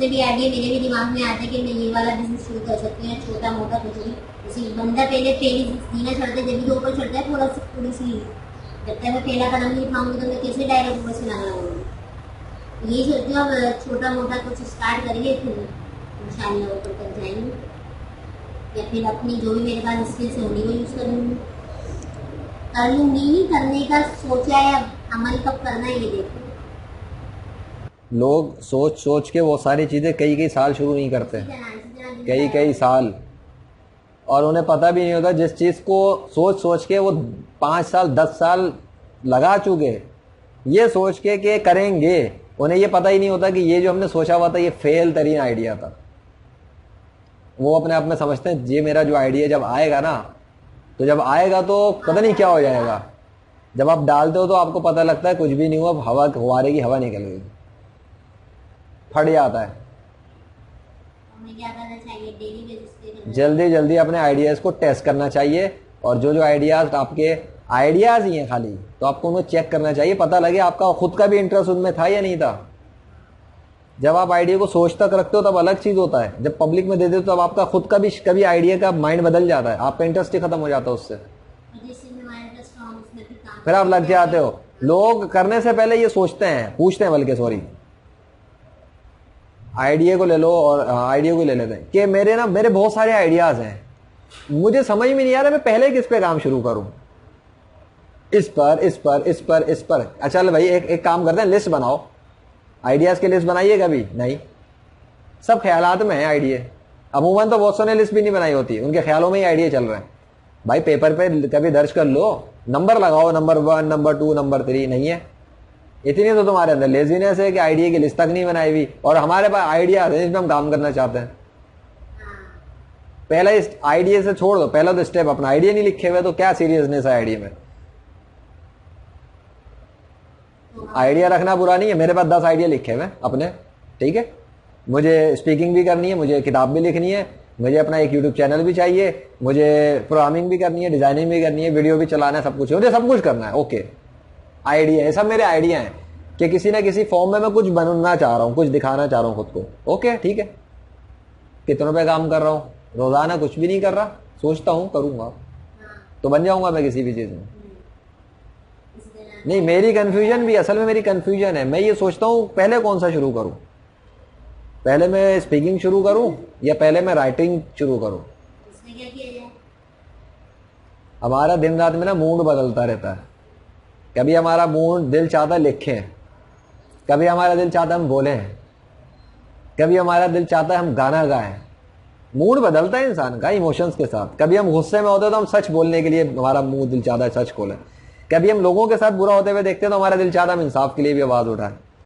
उसमें भी आइडिया मेरे भी दिमाग में आता है कि मैं ये वाला बिजनेस शुरू कर सकती हूँ, छोटा मोटा कुछ भी। जैसे बंदा पहले जीना चढ़ता है, जब भी ऊपर चढ़ता है थोड़ी सी, जब तक मैं पहला कदम नहीं उठाऊंगी तो मैं कैसे डायरेक्ट ऊपर से ना लगाऊंगी। यही सोचती हूँ अब छोटा मोटा कुछ स्टार्ट करेंगे, फिर इंशाल्लाह ऊपर तक जाएंगे, या फिर अपनी जो भी मेरे पास स्किल्स होंगी वो यूज़ करूँगी, कर लूँगी। ही करने का सोचा है, अब अमल कब करना है ये देखो। लोग सोच सोच के वो सारी चीज़ें कई कई साल शुरू नहीं करते, कई कई साल, और उन्हें पता भी नहीं होता जिस चीज़ को सोच सोच के वो 5 साल 10 साल लगा चुके ये सोच के कि करेंगे, उन्हें ये पता ही नहीं होता कि ये जो हमने सोचा हुआ था ये फेल तरीन आइडिया था। वो अपने आप में समझते हैं ये मेरा जो आइडिया जब आएगा ना, तो जब आएगा तो पता नहीं क्या हो जाएगा। जब आप डालते हो तो आपको पता लगता है कुछ भी नहीं हुआ, हवा फुहारे की हवा निकल गई, फट जाता है। क्या करना चाहिए? डेली बेसिस पे जल्दी जल्दी अपने आइडियाज़ को टेस्ट करना चाहिए, और जो जो आइडियाज़ आपके आइडियाज़ ही हैं खाली, तो आपको उन्हें चेक करना चाहिए, पता लगे आपका खुद का भी इंटरेस्ट उनमें था या नहीं था। जब आप आइडिया को सोच तक रखते हो तब अलग चीज़ होता है, जब पब्लिक में दे देते हो तब आपका खुद का भी कभी आइडिया का माइंड बदल जाता है, आपका इंटरेस्ट ही खत्म हो जाता है उससे, फिर आप लग जाते हो। लोग करने से पहले ये सोचते हैं, पूछते हैं बल्कि, सॉरी, आइडिया को ले लो और आइडिया को ले लेते हैं कि मेरे बहुत सारे आइडियाज हैं, मुझे समझ में नहीं आ रहा मैं पहले किस पे काम शुरू करूं, इस पर। अच्छा भाई एक काम करते हैं, लिस्ट बनाओ, आइडियाज की लिस्ट बनाइए। कभी नहीं, सब ख्यालात में है आइडिया, अमूमन तो बहुत सौ ने लिस्ट भी नहीं बनाई होती, उनके ख्यालों में ही आइडिया चल रहे हैं। भाई पेपर पे कभी दर्ज कर लो, नंबर लगाओ, नंबर 1, नंबर 2, नंबर 3, नहीं है। इतनी तो तुम्हारे अंदर लेजीनेस है कि आइडिया की लिस्ट तक नहीं बनाई हुई, और हमारे पास आइडिया है जिसमें हम काम करना चाहते हैं। पहला इस आइडिया से छोड़ दो, पहला तो स्टेप अपना आइडिया नहीं लिखे हुए, तो क्या सीरियसनेस है आइडिया में। आइडिया रखना बुरा नहीं है, मेरे पास 10 आइडिया लिखे हुए अपने, ठीक है। मुझे स्पीकिंग भी करनी है, मुझे किताब भी लिखनी है, मुझे अपना एक यूट्यूब चैनल भी चाहिए, मुझे प्रोग्रामिंग भी करनी है, डिजाइनिंग भी करनी है, वीडियो भी चलाना है, सब कुछ है, मुझे सब कुछ करना है। ओके, आइडिया है, सब मेरे आइडिया हैं कि किसी ना किसी फॉर्म में मैं कुछ बनना चाह रहा हूँ, कुछ दिखाना चाह रहा हूँ खुद को। ओके ठीक है, कितनों पे काम कर रहा हूँ, रोजाना कुछ भी नहीं कर रहा, सोचता हूँ करूंगा तो बन जाऊंगा मैं किसी भी चीज में। नहीं, मेरी कंफ्यूजन भी, असल में मेरी कंफ्यूजन है, मैं ये सोचता हूँ पहले कौन सा शुरू करूँ, पहले मैं स्पीकिंग शुरू करूँ या पहले मैं राइटिंग शुरू करूँ। हमारा दिन रात में ना मूड बदलता रहता है, कभी हमारा मूड दिल चाहता है लिखें, कभी हमारा दिल चाहता है हम बोलें, कभी हमारा दिल चाहता है हम गाना गाएं। मूड बदलता है इंसान का इमोशंस के साथ। कभी हम गुस्से में होते हैं तो हम सच बोलने के लिए हमारा मुंह दिल चाहता है सच बोलें, कभी हम लोगों के साथ बुरा होते हुए देखते हैं तो हमारा दिल चाहता है हम इंसाफ के लिए भी आवाज उठाएं।